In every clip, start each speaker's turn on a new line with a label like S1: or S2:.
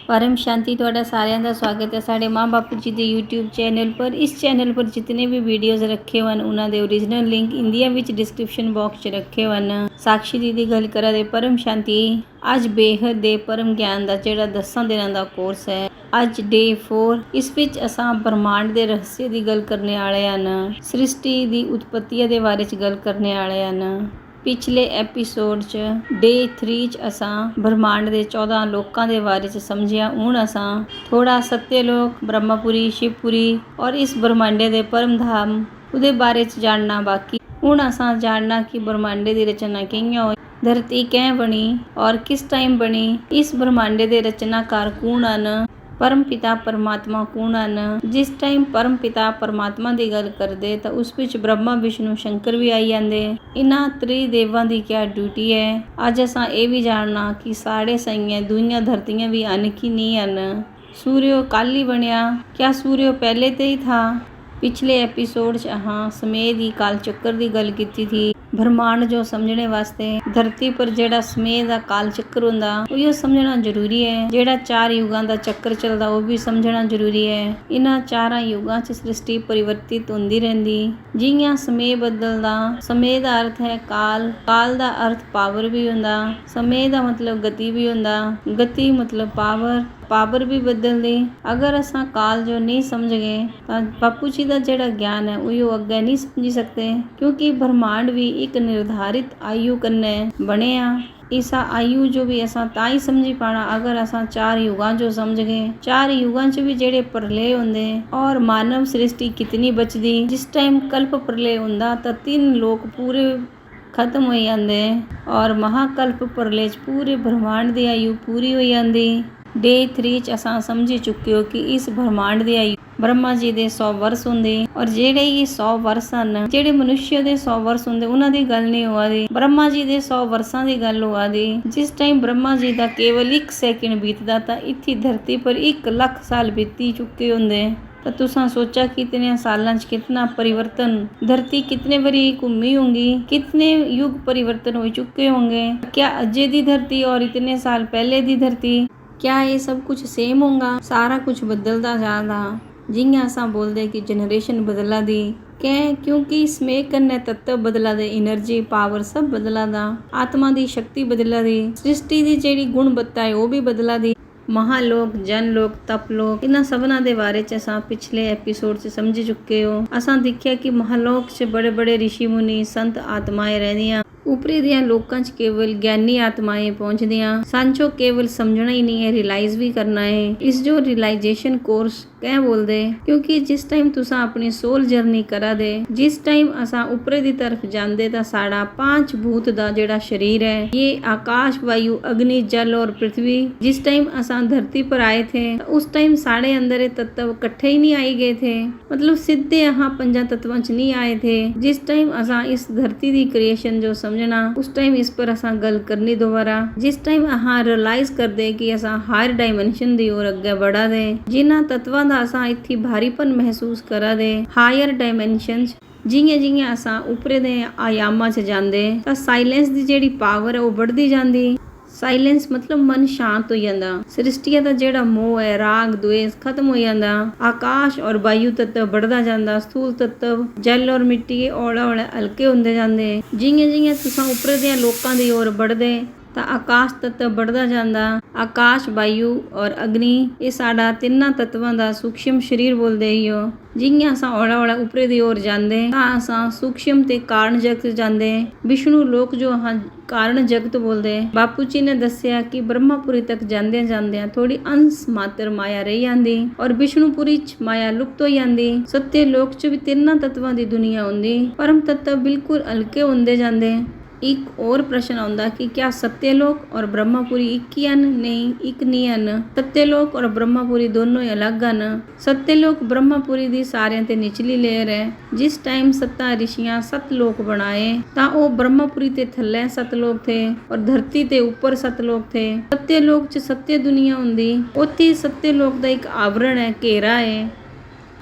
S1: परम शांति ਤੁਹਾਡਾ ਸਾਰਿਆਂ ਦਾ ਸਵਾਗਤ ਹੈ ਸਾਡੇ ਮਾਂ ਬਾਪੂ ਜੀ ਦੇ YouTube ਚੈਨਲ ਪਰ। ਇਸ ਚੈਨਲ ਪਰ ਜਿतने भी ਵੀਡੀਓਜ਼ ਰੱਖੇ ਹਨ ਉਹਨਾਂ ਦੇ ओरिजिनल ਲਿੰਕ ਇੰਡੀਆ ਵਿੱਚ ਡਿਸਕ੍ਰਿਪਸ਼ਨ ਬਾਕਸ 'ਚ ਰੱਖੇ ਹਨ। ਸਾਕਸ਼ੀ ਦੀ ਗੱਲ ਕਰਾਂ ਦੇ परम शांति ਅੱਜ ਬੇਹਦ ਦੇ परम ਗਿਆਨ ਦਾ ਜਿਹੜਾ 10 ਦਿਨਾਂ ਦਾ ਕੋਰਸ ਹੈ। ਅੱਜ ਡੇ 4 ਇਸ ਵਿੱਚ ਅਸਾਂ ਬ੍ਰਹਮਾਂਡ ਦੇ ਰਹੱਸ ਦੀ ਗੱਲ ਕਰਨੇ ਵਾਲੇ ਹਨ। ਸ੍ਰਿਸ਼ਟੀ ਦੀ ਉਤਪਤੀ ਦੇ ਬਾਰੇ 'ਚ ਗੱਲ ਕਰਨੇ ਵਾਲੇ ਹਨ। पिछले एपीसोड च डे 3 च असां ब्रह्मांड के 14 लोगों के बारे च समझिया। हुण असां थोड़ा सत्यलोक, ब्रह्मपुरी, शिवपुरी और इस ब्रह्मांडे के परम धाम उहदे बारे च जानना बाकी। हुण असां जानना कि ब्रह्मांडे की रचना कियां होई, धरती कैं बनी और किस टाइम बनी, इस ब्रह्मांडे के रचनाकार कौन हन, परम पिता परमात्मा कौन ਹਨ। जिस टाइम परम पिता परमात्मा की गल करते तो उस विच ब्रह्मा विष्णु शंकर भी आई जाते। इन्हां त्रिदेवां की क्या ड्यूटी है। अज असां ये भी जानना कि साढ़े साइयां दुनिया धरतियां भी अन कि नहीं अन। सूर्य कल ही बनया, क्या सूर्य पहले तो ही था। पिछले एपीसोड च अहां समय की काल चक्कर की गल की थी। ब्रह्मांड जो समझने वास्ते धरती पर जेड़ा समय का काल चक्कर हुंदा उहियो समझना जरूरी है। जेड़ा 4 युगां का चक्कर चलदा वो भी समझना जरूरी है। इन्हां 4 युगां च सृष्टि परिवर्तित होंदी रहिंदी। जियां समय बदलदा, समय का अर्थ है काल, काल का अर्थ पावर भी हुंदा, समय का मतलब गति भी हुंदा, गति मतलब पावर, पावर भी बदलदी। अगर असां काल जो नहीं समझ गए तो बापू जी का जेड़ा ज्ञान है उहियो अगे नहीं समझी सकते, क्योंकि ब्रह्मांड भी एक निर्धारित आयु कन्ने बने आ। इसा आयु जो भी असां ताई समझी पाना अगर असां 4 युगां जो समझ गए। 4 युगां च भी जेड़े प्रलय होंदे और मानव सृष्टि कितनी बचदी। जिस टाइम कल्प प्रलय हुंदा तो 3 लोक पूरे खत्म हो जाते और महाकल्प प्रलय च पूरे ब्रह्मांड की आयु पूरी हो जाती। डे 3 च असां समझी चुके हो कि इस ब्रह्मांड की आयु ब्रह्मा जी दे 100 वर्ष होंदे और जेड़े ये 100 वर्ष ਹਨ जेड़े मनुष्य दे 100 वर्ष होंदे उन्हां दी गल नहीं होआ दी, ब्रह्मा जी दे 100 वर्षां दी गल होआ दी। जिस टाइम ब्रह्मा जी दा केवल 1 सेकंड बीतदा तां इत्थी धरती पर 1 लाख साल बीती चुके होंदे। तो तुसां सोचा कितने सालां च कितना परिवर्तन, धरती कितने बारी घूमी होंगी, कितने युग परिवर्तन हो चुके होंगे। क्या अजे दी धरती और इतने साल पहले दी धरती, क्या ये सब कुछ सेम होगा? सारा कुछ बदलता जाता। जियां असां बोलते कि जनरेशन बदला दी कैं, क्योंकि समय कन्नै तत्व बदला दे, एनर्जी पावर सब बदला दा, आत्मा की शक्ति बदला दी, सृष्टि की जेड़ी गुणवत्ता है वो भी बदला दी। महालोक, जनलोक, तपलोक इन्हां सबना दे बारे च असां पिछले एपीसोड च समझी चुके हो। असां देखिया कि महालोक च बड़े बड़े ऋषि मुनि संत आत्माएं रहदियां। उपरी दियां लोकां च केवल ज्ञानी आत्माएं पहुंचदियां। सांचो केवल समझना ही नहीं है, रियलाइज भी करना है। इस जो रियलाइजेशन कोर्स कैं बोलदे, क्योंकि जिस टाइम तुसां अपनी सोल जर्नी करा दे, जिस टाइम असां उपरे दी तरफ जांदे तां साडा 5 भूत दा जेड़ा शरीर है, ये आकाश, वायु, अग्नि, जल और पृथ्वी, जिस टाइम असां धरती पर आए थे उस टाइम साढ़े अंदर ये तत्व इकट्ठे ही नहीं आई गए थे, मतलब सीधे अहां 5 तत्वां च नहीं आए थे। जिस टाइम असां इस धरती दी क्रिएशन जो समझना उस टाइम इस पर असां गल करनी दोबारा। जिस टाइम अहां रियलाइज कर दे कि असां हायर डायमेंशन दी ओर अगे बढ़ा दे, जिन्हां तत्वां दा असां इत्थे भारीपन महसूस करा दे हायर डायमेंशन जियां जियां असां उपरे दे आयामां च जांदे तां साइलेंस दी जेड़ी पावर है वो बढ़दी जांदी। साइलेंस मतलब मन शांत हो जाता। सृष्टि का जेड़ा मोह है, राग द्वेष खत्म हो जाता। आकाश और वायु तत्व बढ़ता जाता, स्थूल तत्व जल और मिट्टी औले औले हल्के होंदे जांदे। जियां जियां तुसां उपरे दे लोकां दी ओर बढ़दे तां आकाश तत्व बढ़ता जाता। आकाश, वायु और अग्नि ये साडा 3 तत्वां दा सूक्ष्म शरीर बोलदे ही हो। जियां असां औले औले उपरे दी ओर जांदे तां असां सूक्ष्म ते कारण जगत जांदे। विष्णु लोक जो अहां कारण जगत बोलदे। बापू जी ने दस्सिया कि ब्रह्मपुरी तक जांदे जांदे थोड़ी अंश मात्र माया रही जांदी और विष्णुपुरी च माया लुप्त हो जांदी। सत्य लोक च भी 3 तत्वां दी दुनिया हुंदी, परम तत्व बिल्कुल हल्के हुंदे जांदे। एक और प्रश्न आउंदा कि क्या सत्यलोक और ब्रह्मपुरी एक ही हन? नहीं, एक नहीं हन। सत्यलोक और ब्रह्मपुरी दोनों ही अलग हन। सत्यलोक ब्रह्मपुरी दी सारियां ते निचली लेयर है। जिस टाइम 7 ऋषियां सतलोक बनाए तां ओ ब्रह्मपुरी ते थल्ले सतलोक थे और धरती ते ऊपर सतलोक थे। सत्यलोक च सत्य दुनिया हुंदी, उत्थे सत्यलोक दा एक आवरण है, घेरा है।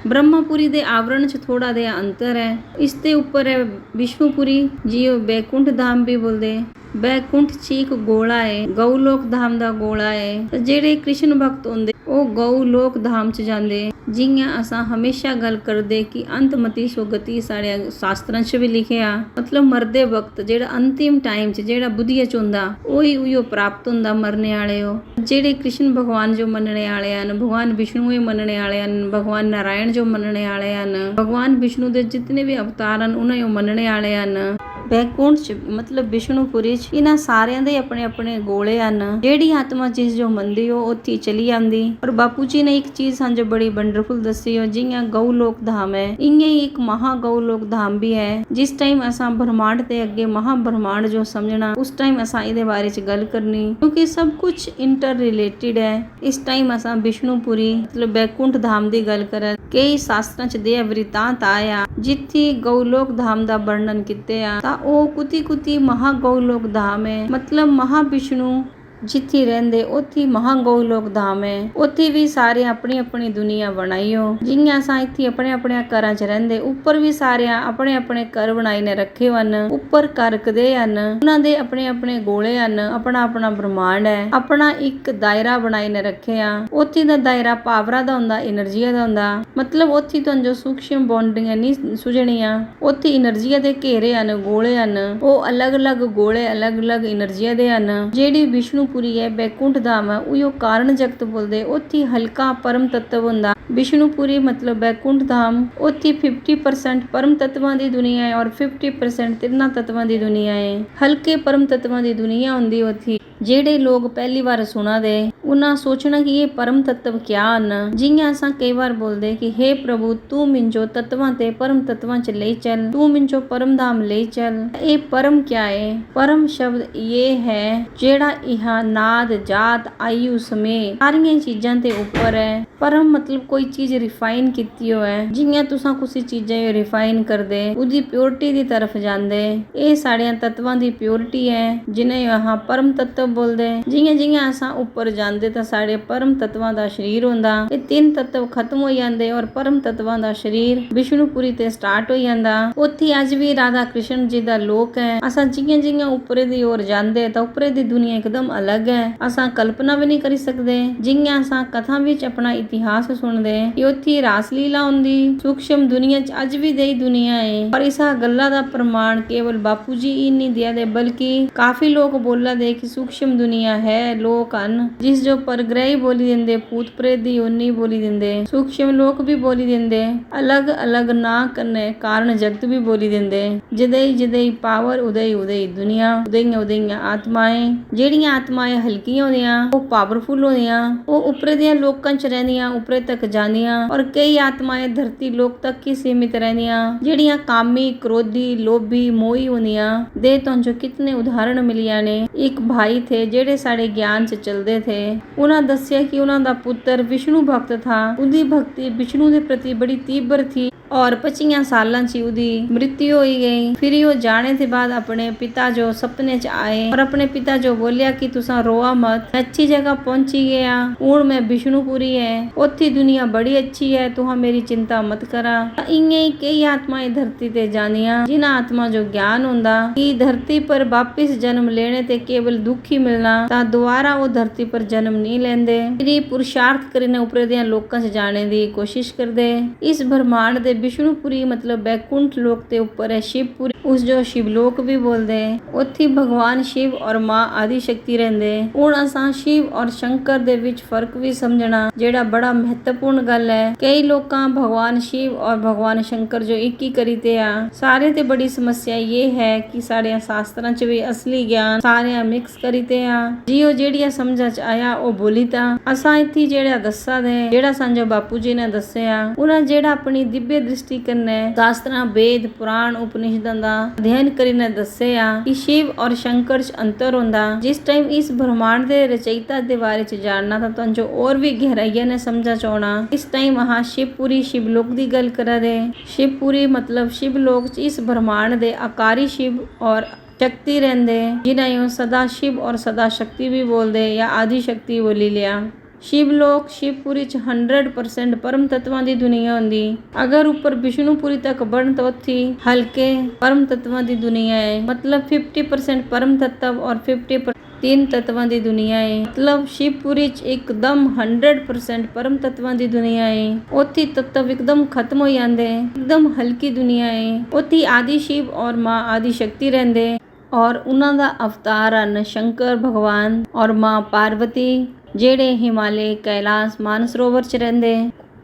S1: ਬ੍ਰਹਮਾਪੁਰੀ ਦੇ ਆਵਰਣ 'ਚ ਥੋੜਾ ਜਿਹਾ ਅੰਤਰ ਹੈ। ਇਸ ਦੇ ਉੱਪਰ ਹੈ ਵਿਸ਼ਨੂਪੁਰੀ, ਜਿਹੋ ਬੈਕੁੰਠ ਧਾਮ ਵੀ ਬੋਲਦੇ। ਬੈਕੁੰਠ 'ਚ ਇੱਕ ਗੋਲਾ ਹੈ, ਗਊਲੋਕ ਧਾਮ ਦਾ ਗੋਲਾ ਹੈ। ਤੇ ਜਿਹੜੇ ਕ੍ਰਿਸ਼ਨ ਭਗਤ ਹੁੰਦੇ ਉਹ ਗਊਲੋਕ ਧਾਮ 'ਚ ਜਾਂਦੇ। ਜਿਹੀਆਂ ਅਸਾਂ ਹਮੇਸ਼ਾ ਗੱਲ ਕਰਦੇ ਕਿ ਅੰਤਮਤੀ ਸੁਗਤੀ ਸਾਡੇ ਸ਼ਾਸਤਰਾਂ 'ਚ ਵੀ ਲਿਖਿਆ, ਮਤਲਬ ਮਰਦੇ ਵਕਤ ਜਿਹੜਾ ਅੰਤਿਮ ਟਾਈਮ 'ਚ ਜਿਹੜਾ ਬੁੱਧੀਆ 'ਚ ਹੁੰਦਾ ਉਹੀ ਉਹੀਓ ਪ੍ਰਾਪਤ ਹੁੰਦਾ ਮਰਨੇ ਵਾਲੇ। ਉਹ ਜਿਹੜੇ ਕ੍ਰਿਸ਼ਨ ਭਗਵਾਨ ਜੋ ਮੰਨਣੇ ਵਾਲੇ ਹਨ, ਭਗਵਾਨ ਵਿਸ਼ਨੂੰ ਹੀ ਮੰਨਣੇ ਵਾਲੇ ਹਨ, ਭਗਵਾਨ ਨਾਰਾਇਣ ਜੋ ਮੰਨਣੇ ਵਾਲੇ ਹਨ, ਭਗਵਾਨ ਵਿਸ਼ਨੂੰ ਦੇ ਜਿਤਨੇ ਵੀ ਅਵਤਾਰ ਹਨ ਉਹਨਾਂ ਨੂੰ ਮੰਨਣੇ ਵਾਲੇ ਹਨ। ਬੈਕੁੰਠ 'ਚ ਮਤਲਬ ਵਿਸ਼ਨੂਪੁਰੀ 'ਚ ਇਹਨਾਂ ਸਾਰਿਆਂ ਦੇ ਆਪਣੇ ਆਪਣੇ ਗੋਲੇ ਹਨ। ਜਿਹੜੀ ਆਤਮਾ ਜਿਸ ਜੋ ਮੰਨਦੀ ਉਹ ਉੱਥੇ ਚਲੀ ਜਾਂਦੀ। ਪਰ ਬਾਪੂ ਜੀ ਨੇ ਇੱਕ ਚੀਜ਼ ਸਾਨੂੰ ਬੜੀ ਵੰਡਰਫੁਲ ਦੱਸੀ ਹੋ, ਜਿਵੇਂ ਗਊਲੋਕ ਧਾਮ ਹੈ ਇੰਨੇ ਹੀ ਇੱਕ ਮਹਾ ਗਊਲੋਕ ਧਾਮ ਵੀ ਹੈ। ਜਿਸ ਟਾਈਮ ਅਸਾਂ ਬ੍ਰਹਮਾਂਡ ਦੇ ਅੱਗੇ ਮਹਾ ਬ੍ਰਹਮਾਂਡ ਜੋ ਸਮਝਣਾ ਉਸ ਟਾਈਮ ਅਸਾਂ ਇਹਦੇ ਬਾਰੇ 'ਚ ਗੱਲ ਕਰਨੀ, ਕਿਉਂਕਿ ਸਭ ਕੁਝ ਇੰਟਰ ਰਿਲੇਟਿਡ ਹੈ। ਇਸ ਟਾਈਮ ਅਸਾਂ ਵਿਸ਼ਨੂਪੁਰੀ ਮਤਲਬ ਬੈਕੁੰਠ ਧਾਮ ਦੀ ਗੱਲ ਕਰਾਂ। ਕਈ ਸ਼ਾਸਤਰਾਂ 'ਚ ਦੇ ਵ੍ਰਿਤਾਂਤ ਆਇਆ ਜਿੱਥੇ ਗਊਲੋਕ ਧਾਮ ਦਾ ਵਰਣਨ ਕੀਤੇ ਆ, ਤਾਂ ਉਹ ਕੁਤੀ ਮਹਾ ਗਊਲੋਕ ਧਾਮ ਹੈ। ਮਤਲਬ ਮਹਾ ਵਿਸ਼ਨੂੰ ਜਿੱਥੇ ਰਹਿੰਦੇ ਉੱਥੇ ਮਹਾ ਗਊਲੋਕ ਧਾਮ ਹੈ। ਉੱਥੇ ਵੀ ਸਾਰੇ ਆਪਣੀ ਆਪਣੀ ਦੁਨੀਆ ਬਣਾਈਓ। ਜਿਹੀਆਂ ਅਸਾਂ ਇੱਥੇ ਆਪਣੇ ਆਪਣੇ ਘਰਾਂ 'ਚ ਰਹਿੰਦੇ, ਉੱਪਰ ਵੀ ਸਾਰੇ ਆਪਣੇ ਆਪਣੇ ਘਰ ਬਣਾਈ ਨੇ ਰੱਖੇ ਹਨ। ਉੱਪਰ ਕਰਕਦੇ ਹਨ, ਉਹਨਾਂ ਦੇ ਆਪਣੇ ਆਪਣੇ ਗੋਲੇ ਹਨ, ਆਪਣਾ ਆਪਣਾ ਬ੍ਰਹਮਾਂਡ ਹੈ, ਆਪਣਾ ਇੱਕ ਦਾਇਰਾ ਬਣਾਈ ਨੇ ਰੱਖੇ ਆ। ਉੱਥੇ ਦਾ ਦਾਇਰਾ ਪਾਵਰਾਂ ਦਾ ਹੁੰਦਾ, એનર્ਜੀਆਂ ਦਾ ਹੁੰਦਾ। ਮਤਲਬ ਉੱਥੇ ਤੁਹਾਨੂੰ ਜੋ ਸੂਖਸ਼ਮ ਬੌਂਡਿੰਗਾਂ ਨਹੀਂ ਸੁਝਣੀਆਂ, ਉੱਥੇ એનર્ਜੀਆਂ ਦੇ ਘੇਰੇ ਹਨ, ਗੋਲੇ ਹਨ। ਉਹ ਅਲੱਗ-ਅਲੱਗ ਗੋਲੇ ਅਲੱਗ-ਅਲੱਗ એનર્ਜੀਆਂ ਦੇ ਹਨ। ਜਿਹੜੀ ਵਿਸ਼ਨੂੰ ਪੁਰੀ ਹੈ ਬੈਕੁੰਠ ਧਾਮ ਹੈ ਉਹ ਕਾਰਨ ਜਗਤ ਬੋਲਦੇ। ਉੱਥੇ ਹਲਕਾ ਪਰਮ ਤੱਤਵ ਹੁੰਦਾ। ਵਿਸ਼ਨੂਪੁਰੀ ਮਤਲਬ ਬੈਕੁੰਠ ਧਾਮ, ਉੱਥੇ 50% ਪਰਮ ਤੱਤਵਾਂ ਦੀ ਦੁਨੀਆ ਹੈ ਔਰ 50% ਤਿੰਨਾਂ ਤੱਤਵਾਂ ਦੀ ਦੁਨੀਆ ਹੈ। ਹਲਕੇ ਪਰਮ ਤੱਤਵਾਂ ਦੀ ਦੁਨੀਆ ਹੁੰਦੀ ਉੱਥੇ। ਜਿਹੜੇ ਲੋਕ ਪਹਿਲੀ ਵਾਰ ਸੁਣਾ ਦੇ ਉਹਨਾਂ ਸੋਚਣਾ ਕਿ ਇਹ ਪਰਮ ਤੱਤਵ ਕਿਆ ਹਨ। ਜਿਹੀਆਂ ਅਸਾਂ ਕਈ ਵਾਰ ਬੋਲਦੇ ਕਿ हे ਪ੍ਰਭੂ ਤੂੰ ਮਿੰਜੋ ਤੱਤਵਾਂ ਤੇ ਪਰਮ ਤੱਤਵਾਂ 'ਚ ਲਈ ਚੱਲ, ਤੂੰ ਮਿੰਜੋ ਪਰਮ ਧਾਮ ਲਈ ਚੱਲ। ਇਹ ਪਰਮ ਕਿਆ ਹੈ? ਪਰਮ ਸ਼ਬਦ ਇਹ ਹੈ ਜਿਹੜਾ ਇਹ ਨਾਦ ਜਾਤ ਆਯੂ ਸਮੇਂ ਸਾਰੀਆਂ ਚੀਜ਼ਾਂ ਤੇ ਉੱਪਰ ਹੈ। ਪਰਮ ਮਤਲਬ ਕੋਈ ਚੀਜ਼ ਰਿਫਾਈਨ ਕੀਤੀ ਹੋ ਹੈ। ਜਿਹੀਆਂ ਤੁਸੀਂ ਕੁਛ ਚੀਜ਼ਾਂ ਰਿਫਾਈਨ ਕਰਦੇ ਉਹਦੀ ਪਿਓਰਿਟੀ ਦੀ ਤਰਫ ਜਾਂਦੇ। ਇਹ ਸਾੜਿਆਂ ਤੱਤਵਾਂ ਦੀ ਪਿਓਰਿਟੀ ਹੈ ਜਿਨੇ यहाँ ਪਰਮ ਤੱਤਵ ਬੋਲਦੇ। ਜਿਹੀਆਂ ਅਸਾਂ ਉੱਪਰ ਜਾਂਦੇ ਤਾਂ ਸਾਡੇ ਪਰਮ ਤੱਤਵਾਂ ਦਾ ਸਰੀਰ ਹੁੰਦਾ। ਇਹ ਤਿੰਨ ਤੱਤਵ ਖਤਮ ਹੋ ਜਾਂਦੇ ਔਰ ਪਰਮ ਤੱਤਵਾਂ ਦਾ ਸਰੀਰ ਵਿਸ਼ਨੂਪੁਰੀ ਤੇ ਸਟਾਰਟ ਹੋ ਜਾਂਦਾ। ਉੱਥੇ ਅੱਜ ਵੀ ਰਾਧਾ ਕ੍ਰਿਸ਼ਨ ਜੀ ਦਾ ਲੋਕ ਹੈ। ਅਸਾਂ ਜਿਹੀਆਂ ਉੱਪਰੇ ਦੀ ओर ਜਾਂਦੇ ਤਾਂ ਉੱਪਰੇ ਦੀ ਦੁਨੀਆ ਇੱਕਦਮ ਅਲੱਗ ਹੈ। ਅਸਾਂ ਕਲਪਨਾ ਵੀ ਨਹੀਂ ਕਰ ਸਕਦੇ। ਜਿਹੀਆਂ ਅਸਾਂ ਕਥਾ ਵਿੱਚ ਆਪਣਾ ਇਤਿਹਾਸ ਸੁਣਦੇ ਕਿ ਉੱਥੇ ਰਾਸ ਲੀਲਾ ਹੁੰਦੀ। ਸੂਖਸ਼ਮ ਦੁਨੀਆ 'ਚ ਅੱਜ ਵੀ ਦਈ ਦੁਨੀਆ ਹੈ। ਪਰ ਇਸ ਗੱਲਾਂ ਦਾ ਪ੍ਰਮਾਣ ਕੇਵਲ ਬਾਪੂ ਜੀ ਹੀ ਨਹੀਂ ਦਿਆ ਦੇ, ਬਲਕਿ ਕਾਫੀ ਲੋਕ ਬੋਲਾ ਦੇ ਕਿ ਸੂਖਸ਼ਮ ਦੁਨੀਆ ਹੈ, ਲੋਕ ਹਨ ਜਿਸ ਜੋ ਪਰਗ੍ਰਹਿ ਬੋਲੀ ਦਿੰਦੇ, ਭੂਤ ਪ੍ਰੇਤ ਦੀ ਯੋਨੀ ਬੋਲੀ ਦਿੰਦੇ, ਸੂਖਸ਼ਮ ਲੋਕ ਵੀ ਬੋਲੀ ਦਿੰਦੇ, ਅਲੱਗ ਨਾ ਕਰਨੇ ਕਾਰਨ ਜਗਤ ਵੀ ਬੋਲੀ ਦਿੰਦੇ। ਜਦਈ ਪਾਵਰ ਉਦਈ ਦੁਨੀਆ, ਉਦਈਆਂ ਆਤਮਾਏ। ਜਿਹੜੀਆਂ ਆਤਮਾਏ ਹਲਕੀਆਂ ਹੁੰਦੀਆਂ ਉਹ ਪਾਵਰਫੁਲ ਹੁੰਦੀਆਂ, ਉਹ ਉੱਪਰੇ ਦੀਆਂ ਲੋਕਾਂ 'ਚ ਰਹਿੰਦੀਆਂ, ਉੱਪਰੇ ਤੱਕ ਜਾਂਦੀਆਂ। ਔਰ ਕਈ ਆਤਮਾਏ ਧਰਤੀ ਲੋਕ ਤੱਕ ਹੀ ਸੀਮਿਤ ਰਹਿੰਦੀਆਂ, ਜਿਹੜੀਆਂ ਕਾਮੀ, ਕ੍ਰੋਧੀ, ਲੋਭੀ, ਮੋਹੀ ਹੁੰਦੀਆਂ। ਦੇ ਤੋਂ ਜੋ ਕਿਤਨੇ ਉਦਾਹਰਣ ਮਿਲੀਆਂ ਨੇ। ਇੱਕ ਭਾਈ ਥੇ ਜਿਹੜੇ ਸਾਡੇ ਗਿਆਨ 'ਚ ਚਲਦੇ ਥੇ। ਉਹਨਾਂ ਦੱਸਿਆ ਕਿ ਉਹਨਾਂ ਦਾ ਪੁੱਤਰ ਵਿਸ਼ਨੂੰ ਭਗਤ ਥਾ। ਉਹਦੀ ਭਗਤੀ ਵਿਸ਼ਨੂੰ ਦੇ ਪ੍ਰਤੀ ਬੜੀ ਤੀਬਰ ਥੀ ਔਰ 25 ਸਾਲਾਂ 'ਚ ਉਹਦੀ ਮ੍ਰਿਤਿੂ ਹੋਈ ਗਈ। ਫਿਰ ਉਹ ਜਾਣੇ ਦੇ ਬਾਅਦ ਆਪਣੇ ਪਿਤਾ ਜੋ ਸੁਪਨੇ 'ਚ ਆਏ ਔਰ ਆਪਣੇ ਪਿਤਾ ਜੋ ਬੋਲਿਆ ਕਿ ਤੁਸਾਂ ਰੋਆ ਮਤ, ਮੈਂ ਅੱਛੀ ਜਗ੍ਹਾ ਪਹੁੰਚੀ ਗਿਆ, ਹੁਣ ਮੈਂ ਵਿਸ਼ਨੂਪੁਰੀ ਹੈ, ਉੱਥੇ ਦੁਨੀਆ ਬੜੀ ਅੱਛੀ ਹੈ, ਤੁਹਾਂ ਮੇਰੀ ਚਿੰਤਾ ਮਤ ਕਰਾ। ਇੰਨੇ ਹੀ ਕਈ ਆਤਮਾएं ਧਰਤੀ ਤੇ ਜਾਂਦੀਆਂ ਜਿਨ੍ਹਾਂ ਆਤਮਾ ਜੋ ਗਿਆਨ ਹੁੰਦਾ ਕਿ ਧਰਤੀ ਪਰ ਵਾਪਿਸ ਜਨਮ ਲੈਣੇ ਤੇ ਕੇਵਲ ਦੁੱਖ ਹੀ ਮਿਲਣਾ, ਤਾਂ ਦੁਬਾਰਾ ਉਹ ਧਰਤੀ ਪਰ ਜਨਮ ਨਹੀਂ ਲੈਂਦੇ। ਫਿਰ ਪੁਰਸ਼ਾਰਥ કરીને ਉੱਪਰ ਦੀਆਂ ਲੋਕਾਂ 'ਚ ਜਾਣੇ ਦੀ ਕੋਸ਼ਿਸ਼ ਕਰਦੇ। ਇਸ ਬ੍ਰਹਮਾਂਡ ਦੇ ਵਿਸ਼ਨੂਪੁਰੀ ਮਤਲਬ ਬੈਕੁੰਠ ਲੋਕ ਤੇ ਉੱਪਰ ਹੈ ਸ਼ਿਵਪੁਰੀ, ਉਸ ਜੋ ਸ਼ਿਵਲੋਕ ਵੀ ਬੋਲਦੇ। ਉੱਥੇ ਭਗਵਾਨ ਸ਼ਿਵ ਔਰ ਮਾਂ ਆਦਿ ਸ਼ਕਤੀ ਰਹਿੰਦੇ। ਹੁਣ ਅਸਾਂ ਸ਼ਿਵ ਔਰ ਸ਼ੰਕਰ ਦੇ ਵਿੱਚ ਫਰਕ ਵੀ ਸਮਝਣਾ ਜਿਹੜਾ ਬੜਾ ਮਹੱਤਵਪੂਰਨ ਗੱਲ ਹੈ। ਕਈ ਲੋਕਾਂ ਭਗਵਾਨ ਸ਼ਿਵ ਔਰ ਭਗਵਾਨ ਸ਼ੰਕਰ ਜੋ ਇੱਕ ਹੀ ਕਰੀਤੇ ਆ। ਸਾਰੇ ਤੇ ਬੜੀ ਸਮੱਸਿਆ ਇਹ ਹੈ ਕਿ ਸਾਡੇ ਸ਼ਾਸਤਰਾਂ 'ਚ ਵੀ ਅਸਲੀ ਗਿਆਨ ਸਾਰਿਆਂ ਮਿਕਸ ਕਰੀਤੇ ਆ। ਜਿਉ ਜਿਹੜੀਆਂ ਸਮਝਾਂ 'ਚ ਆਇਆ ਉਹ ਬੋਲੀ ਤਾਂ ਅਸਾਂ ਇੱਥੇ ਜਿਹੜਾ ਦੱਸਾ ਦੇ, ਜਿਹੜਾ ਸੰਜੋ ਬਾਪੂ ਜੀ ਨੇ ਦੱਸਿਆ, ਉਹਨਾਂ ਜਿਹੜਾ ਆਪਣੀ ਦਿव्य ਦ੍ਰਿਸ਼ਟੀ ਕਰਨੇ ਸ਼ਾਸਤਰਾਂ, ਵੇਦ, ਪੁਰਾਣ, ਉਪਨਿਸ਼ਦਾਂ ਦਾ ਅਧਿਐਨ કરીને ਦੱਸਿਆ ਕਿ ਸ਼ਿਵ ਔਰ ਸ਼ੰਕਰ 'ਚ ਅੰਤਰ ਹੁੰਦਾ। ਜਿਸ ਟਾਈਮ ਇਸ ਬ੍ਰਹਮਾਂਡ ਦੇ ਰਚయిਤਾ ਦੇ ਬਾਰੇ 'ਚ ਜਾਣਨਾ ਤਾਂ ਤੁਹਾਨੂੰ ਜੋ ਹੋਰ ਵੀ ਗਹਿਰਾਈਆਂ ਨੇ ਸਮਝਾ ਚਾਹਣਾ। ਇਸ ਟਾਈਮ ਆਹ ਸ਼ਿਵਪੁਰੀ ਸ਼ਿਵਲੋਕ ਦੀ ਗੱਲ ਕਰਾ ਦੇ। ਸ਼ਿਵਪੁਰੀ ਮਤਲਬ ਸ਼ਿਵਲੋਕ 'ਚ ਇਸ ਬ੍ਰਹਮਾਂਡ ਦੇ ਆਕਾਰੀ ਸ਼ਿਵ ਔਰ ਸ਼ਕਤੀ ਰਹਿੰਦੇ, ਜਿਨ੍ਹਾਂ ਨੂੰ ਸਦਾ ਸ਼ਿਵ ਔਰ ਸਦਾ ਸ਼ਕਤੀ ਵੀ ਬੋਲਦੇ ਜਾਂ ਆਦਿ ਸ਼ਕਤੀ ਬੋਲੀ ਲਿਆ। शिवलोक शिवपुरी च 100% परम तत्वां दी दुनिया हुंदी। अगर ऊपर विष्णुपुरी तक बढ़न तो उत्थे हल्के परम तत्वां दी दुनिया है। मतलब 50% परम तत्व और 50% तीन तत्वां दी दुनिया है। मतलब शिवपुरी च एकदम 100% परम तत्वां दी दुनिया है। उत्थे तत्व एकदम खत्म हो जांदे, एकदम हल्की दुनिया है। उत्थे आदि शिव और मां आदि शक्ति रहंदे और उन्हां दा अवतार हन शंकर भगवान और मां पार्वती, ਜਿਹੜੇ ਹਿਮਾਲੇ कैलाश मानसरोवर च रहंदे।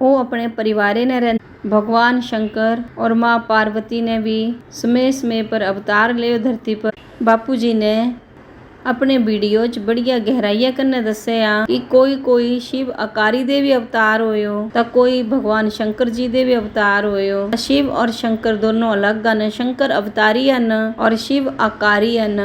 S1: ਉਹ ਆਪਣੇ परिवारे ने रहंदे। भगवान शंकर और मां पार्वती ने भी समय समय पर अवतार लियो धरती पर। बापू जी ने अपने वीडियो च बड़िया गहराइया कन्ने दस्से आ कि कोई शिव आकारी दे भी अवतार होयो तो कोई भगवान शंकर जी दे भी अवतार होयो। शिव और शंकर दोनों अलग हन। शंकर अवतारी हन और शिव आकारी हन।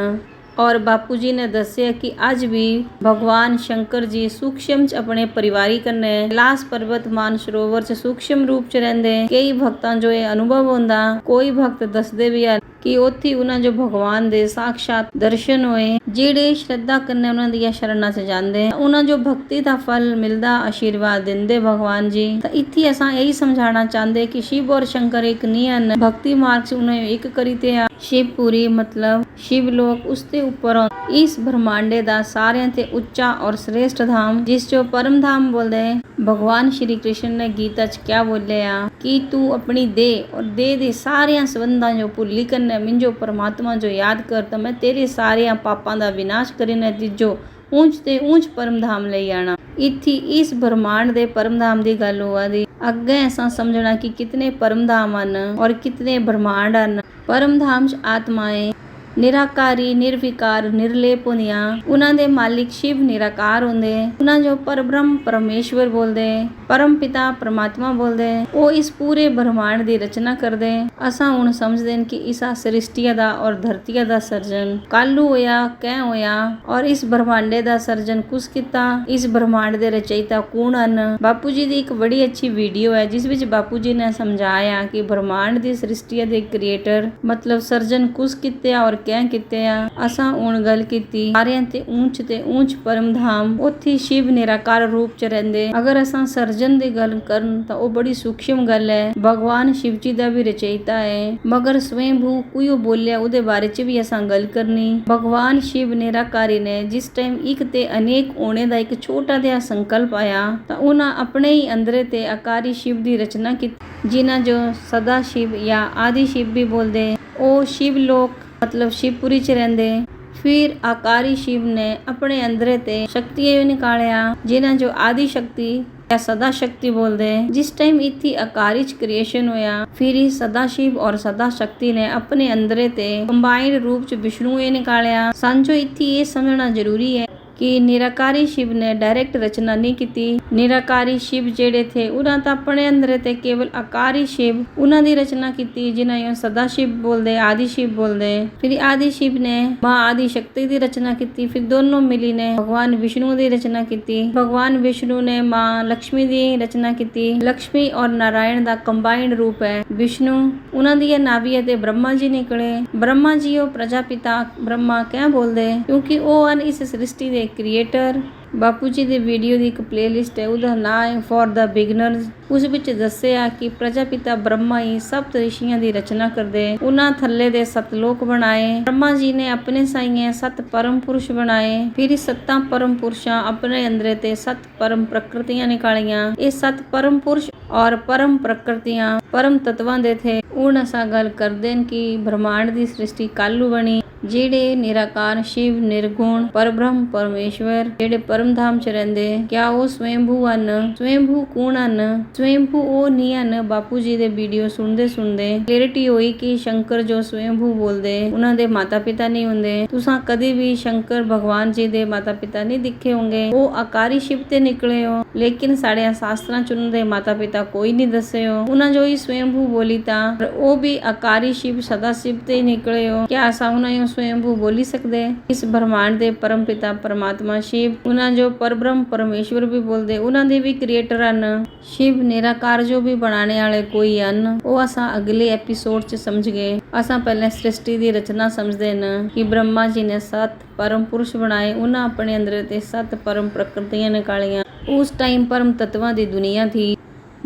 S1: और बापू जी ने दस्सिया कि अज भी भगवान शंकर जी सूक्ष्म च अपने परिवारी कन्ने कैलाश पर्वत मानसरोवर च सूक्ष्म रूप च रहिंदे। कई भक्तां जो ये अनुभव होंदा, कोई भक्त दसदे भी है कि उत्थे उन्हां जो भगवान दे साक्षात दर्शन होए। ਜਿਹੜੇ श्रद्धा कन्ने उन्हां दी शरणा च जांदे उन्हां जो भक्ति दा फल मिलदा, आशीर्वाद दिंदे भगवान जी। तो इत्थे असां यही समझाना चाहते कि शिव और शंकर एक नहीं हन। भक्ति मार्ग च उन्हें एक करीते आ। शिवपुरी मतलब शिवलोक उसते ऊपर इस ब्रह्मांडे दा सारियां ते उच्चा और श्रेष्ठ धाम, जिस जो परम धाम बोलदे। भगवान श्री कृष्ण ने गीता च क्या बोले आ कि तू अपनी देह और देह दे सारियां संबंधां जो भुल्ली कन्ने मिंजो परमात्मा जो याद कर तो मैं तेरे सारियां पापां दा विनाश करीने तिजो ऊंच ते ऊंच परम धाम ले आना। इत्थी इस ब्रह्मांड दे परम धाम दी गल होआ दी। अगे असां समझना कि कितने परम धाम हन और कितने ब्रह्मांड हन। परम धाम च आत्माएं निराकारी निर्विकार निर्लेप होंदियां। उन्हां दे मालिक शिव निराकार होंदे। उन्हां जो परब्रह्म परमेश्वर बोलदे, परम पिता परमात्मा बोलदे। वो इस पूरे ब्रह्मांड दी रचना करदे। असां हुण समझदे न कि इसा सृष्टिया दा और धरतिया दा सर्जन कालू होया कैं होया और इस ब्रह्मांडे दा सर्जन कुस कीता। इस ब्रह्मांड दे रचयिता कौन हन। बापू जी दी एक बड़ी अच्छी वीडियो है जिस विच बापू जी ने समझाया कि ब्रह्मांड दी सृष्टिया दे क्रिएटर मतलब सर्जन कुस कीते और कैं कीते आ। असां हुण गल कीती सारियां ते ऊंच परम धाम, उत्थे शिव निराकार रूप च रहिंदे। अगर असां सर्जन दी गल करन तां ओ बड़ी सूक्ष्म गल है। भगवान शिव जी दा भी रचयिता है मगर स्वयंभू कुयो बोलिया उदे बारे च भी असां गल करनी। भगवान शिव निराकारी ने जिस टाइम एक ते अनेक होने दा एक छोटा जिहा संकल्प आया तां उन्हां अपने ही अंदरे ते आकारी शिव दी रचना कीती, जिन्हां जो सदा शिव या आदि शिव भी बोलदे। ओ शिवलोक मतलब शिवपुरी च रहिंदे। फिर आकारी शिव ने अपने अंदरे ते शक्तियां निकालिया जिन्हां जो आदि शक्ति या सदा शक्ति बोलदे। जिस टाइम इत्थी आकारी च क्रिएशन होया फिर ही सदा शिव और सदा शक्ति ने अपने अंदरे ते कंबाइंड रूप च विष्णु निकालिया। सांझो इत्थी ये समझना जरूरी है कि निराकारी शिव ने डायरेक्ट रचना नहीं की। निराकारी शिव जेड़े थे उन्हां तां अपने अंदर ते केवल आकारी शिव उन्हां दी रचना की जिन्हां यो सदा शिव बोलदे आदि शिव बोलदे। फिर आदि शिव ने मां आदि शक्ति दी रचना की। फिर दोनों मिली ने भगवान विष्णु दी रचना की। भगवान विष्णु ने मां लक्ष्मी दी रचना की। लक्ष्मी और नारायण दा कंबाइंड रूप है विष्णु। उन्हां दी नाभि ते ब्रह्मा जी निकले। ब्रह्मा जी ओ प्रजापिता ब्रह्मा क्या बोलदे क्योंकि ओ हन इस सृष्टि दे क्रिएटर। बापू जी दी वीडियो दी एक प्लेलिस्ट है उहदा नाम है फॉर द बिगनर्स। उस विच दस्सिया कि प्रजापिता ब्रह्मा ही सप्त ऋषियां दी रचना करदे। उन्हां थल्ले दे सतलोक बनाए। ब्रह्मा जी ने अपने साईं 7 परम पुरुष बनाए। फिर 7 परम पुरुषां अपने अंदरे ते 7 परम प्रकृतियां निकालियां। ये 7 परम पुरुष और परम प्रकृतियां परम तत्वां दे थे। हुण असां गल करदे न कि ब्रह्मांड दी सृष्टि कालू बनी। जेड़े निराकार शिव निर्गुण परब्रह्म परमेश्वर जेड़े परम धाम च रहिंदे क्या वो स्वयंभू हन। स्वयंभू कौन हन। स्वयंभू ओ नहीं हन। बापू जी दे वीडियो सुनदे क्लैरिटी होई कि शंकर जो स्वयंभू बोलदे उन्हां दे माता पिता नहीं हुंदे। तुसां कदी भी शंकर भगवान जी दे माता पिता नहीं दिखे होंगे। वो आकारी शिव ते निकले हो लेकिन साड़े शास्त्रां च उन्हां दे माता पिता कोई नहीं दसे हो। उन्हां जो ही स्वयंभू बोली ता वो भी आकारी शिव सदा शिव ते निकले हो। क्या असां उन्हां स्वयंभू बोली सकदे। इस ब्रह्मांड दे परम पिता परमात्मा शिव उन्हां जो परब्रह्म परमेश्वर भी बोलदे उन्हां दे भी क्रिएटर हन। शिव निराकार जो भी बनाने वाले कोई हन वो असां अगले एपीसोड च समझ गए। असां पहले सृष्टि दी रचना समझदे न कि ब्रह्मा जी ने 7 परम पुरुष बनाए। उन्हां अपने अंदर ते 7 परम प्रकृतियां निकालियां। उस टाइम परम तत्वां दी दुनिया थी।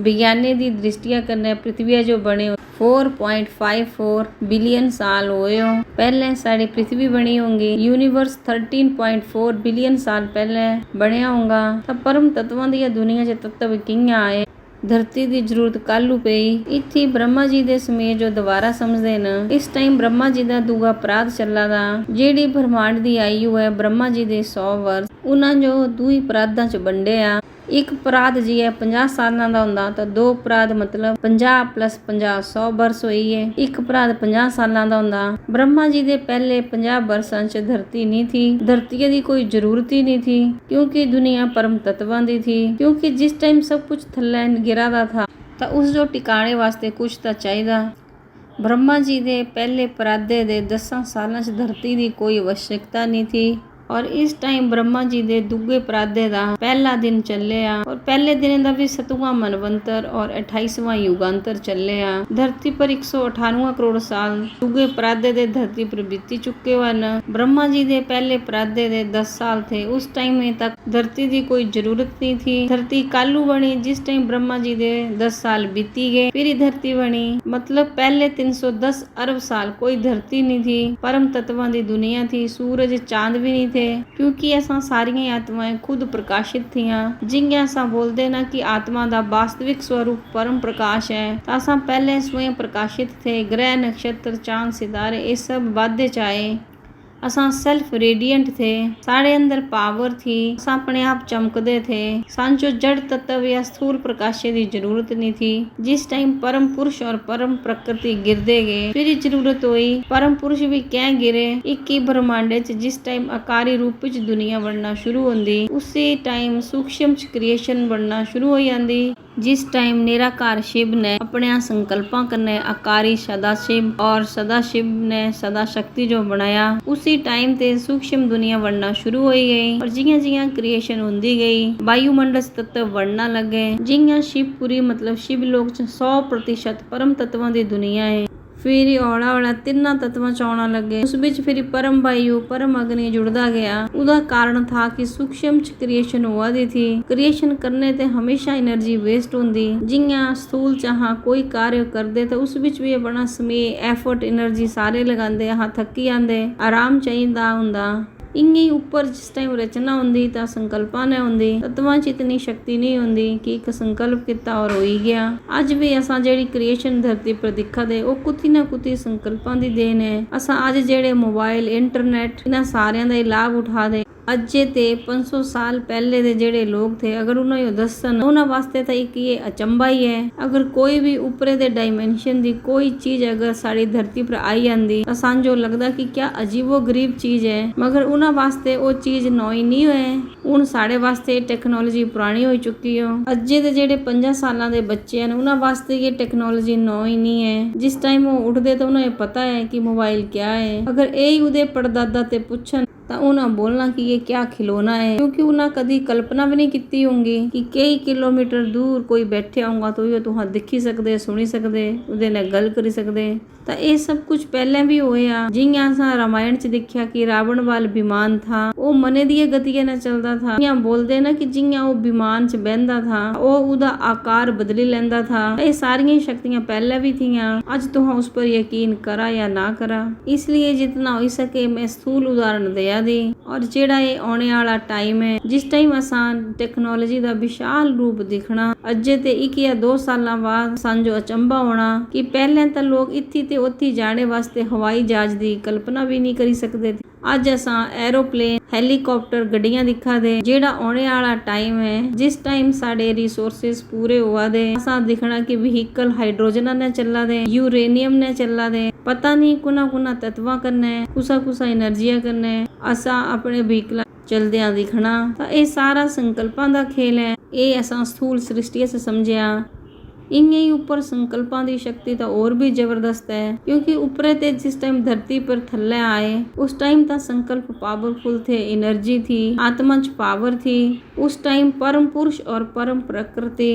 S1: विज्ञानी दी दृष्टिया कन्नै पृथ्वी जो बने 4.54 बिलियन साल होए हो पहले साड़ी पृथ्वी बनी होंगी। यूनिवर्स 13.4 बिलियन साल पहले बनया होगा। तब परम तत्वां दी दुनिया च तत्व कियां आए, धरती की जरूरत कालू पई। इत्थे ब्रह्मा जी दे समय जो दोबारा समझदे न। इस टाइम ब्रह्मा जी दा दूगा अपराध चला दा, जेड़ी ब्रह्मांड दी आयु है ब्रह्मा जी दे 100 वर्ष। उन्हां जो दुई अपराधां च वंडे आ। एक अपराध जी है 50 सालां दा हुंदा, तो दो अपराध मतलब 50 + 50 100 वर्ष होई है। एक अपराध 50 सालां दा हुंदा। ब्रह्मा जी दे पहले 50 वर्षां च धरती नहीं थी, धरती दी कोई जरूरत ही नहीं थी, क्योंकि दुनिया परम तत्वां दी थी। क्योंकि जिस टाइम सब कुछ थल्ले गिरा दा था, तो उस जो टिकाने वास्ते कुछ तो चाहिदा। ब्रह्मा जी दे पहले पराधे दे 10 सालां च धरती दी कोई आवश्यकता नहीं थी। और इस टाइम ब्रह्मा जी दे दुगे पराधे दा पहला दिन चले आ, और पहले दिन दा भी 7वां मनवंतर और 28वां युगांतर चले आ। धरती पर 198 करोड़ साल दुगे पराधे दे धरती पर बीती चुके वन। ब्रह्मा जी दे पहले पराधे दे 10 साल थे। उस टाइम तक धरती दी कोई जरूरत नहीं थी। धरती कालू बनी जिस टाइम ब्रह्मा जी दे 10 साल बीती गए, फिर धरती बनी। मतलब पहले 310 अरब साल कोई धरती नहीं थी, परम तत्वां दी दुनिया थी। सूरज चांद भी नहीं थे, क्योंकि असा सारियां आत्माएं खुद प्रकाशित थियां। जिंगे असा बोलते ना कि आत्मा दा वास्तविक स्वरूप परम प्रकाश है, तो असा पहले स्वयं प्रकाशित थे। ग्रह नक्षत्र चांद सितारे ये सब बाद च आए। असा सेल्फ रेडियंट थे, साढ़े अंदर पावर थी, असा अपने आप चमकदे थे। सांचो जड़ तत्व या स्थूल प्रकाश की जरूरत नहीं थी। जिस टाइम परम पुरुष और परम प्रकृति गिरदे गए, फिर जरूरत हुई। परम पुरुष भी क्या गिरे, एक ही ब्रह्मांड च जिस टाइम आकारी रूप च दुनिया बनना शुरू होंदी, उसी टाइम सूक्ष्म क्रिएशन बनना शुरू हो जाती। जिस टाइम निराकार शिव ने अपने संकल्पों कन्ने आकारी सदाशिव और सदाशिव ने सदा शक्ति जो बनाया, उसी टाइम ते सूक्ष्म दुनिया बनना शुरू हो गई। और जियां जियां क्रिएशन होंदी गई, वायुमंडल तत्व बनना लगे। जियां शिवपुरी मतलब शिवलोक च 100% परम तत्वां दी दुनिया है। फिर हौला हौला तिन्ना तत्वां च आउण लगे। उस बिच फिर परम वायु परम अग्नि जुड़दा गया। उदा कारण था कि सूक्ष्म क्रिएशन हुआ दी थी। क्रिएशन करने ते हमेशा एनर्जी वेस्ट होंदी। जियां स्थूल चाह कोई कार्य करदे तो उस बिच भी अपना समय एफर्ट एनर्जी सारे लगांदे, हाँ थकी आंदे, आराम चाहिदा हुंदा। इंगी ऊपर जिस टाइम रचना होंदी तो संकल्पां ने होंदी। तत्वां च इतनी शक्ति नहीं होंदी कि एक संकल्प किता और हो ही गया। अज भी असा जेड़ी क्रिएशन धरती पर दिखा दे, वो कुती ना कुती संकल्पां दी देन है। असा अज जेड़े मोबाइल इंटरनेट इन्हां सारियां दा लाभ उठा दे, अजे ते 500 साल पहले दे जेड़े लोग थे, अगर उन्हें दसन उन्हां वास्ते तो एक ये अचंबा ही है। अगर कोई भी उपरे दे डायमेंशन दी कोई चीज अगर साड़ी धरती पर आई आंदी, असांजो लगदा कि क्या अजीबो गरीब चीज है, मगर उन्हां वास्ते वो चीज नई नहीं है। हुण साढ़े वास्ते टेक्नोलॉजी पुरानी हो चुकी हो। अजे दे जेड़े 5 सालां दे बच्चे हैं, उन्हां वास्ते ये टेक्नोलॉजी नई नहीं है। जिस टाइम वो उठदे तो उन्हें पता है कि मोबाइल क्या है। अगर यही उदे परदादा ते पुछन तो उन्हें बोलना कि ये क्या खिलौना है, क्योंकि उन्हें कभी कल्पना भी नहीं की होंगी कि कई किलोमीटर दूर कोई बैठे होगा तो ये तुहां दिखी सकदे, सुनी सकदे, उहदे नाल गल करी सकदे। तो ये सब कुछ पहले भी होया। जियां असां रामायण च देखिया कि रावण वाल विमान था, वो मने दी गतिया नाल चलदा था। जियां बोलदे ना कि जियां वो विमान च बहंदा था, वो उहदा आकार बदली लैंदा था। ये सारियां शक्तियां पहले भी थियां। अज तुहां उस पर यकीन करा या ना करा, इसलिए जितना हो सके मैं स्थूल उदाहरण दिया दी। और जेड़ा ये आने वाला टाइम है, जिस टाइम असां टेक्नोलॉजी दा विशाल रूप दिखना, अजे ते 1 या 2 सालां बाद सांजो अचंबा होना कि पहले तो लोग इत्थी ते उत्थी जाने वास्ते हवाई जहाज दी कल्पना भी नहीं करी सकदे थे। अज असां एरोप्लेन, हेलीकॉप्टर, गड्डियां दिखा दे। जेड़ा आने वाला टाइम है, जिस टाइम साडे रिसोर्सेस पूरे हुआ दे, असां दिखना कि व्हीकल हाइड्रोजन ने चला दे, यूरेनियम ने चला दे, पता नहीं कुना कुना तत्वां कन्ने, कुसा कुसा एनर्जिया कन्ने असां अपने व्हीकल चलदियां दिखना। तो ये सारा संकल्पां दा खेल है। ये असां स्थूल सृष्टि से समझिया। इन्हें ही ऊपर संकल्पां दी शक्ति तो और भी जबरदस्त है, क्योंकि ऊपरे ते जिस टाइम धरती पर थल्ले आए, उस टाइम ता संकल्प पावरफुल थे, एनर्जी थी, आत्मा च पावर थी। उस टाइम परम पुरुष और परम प्रकृति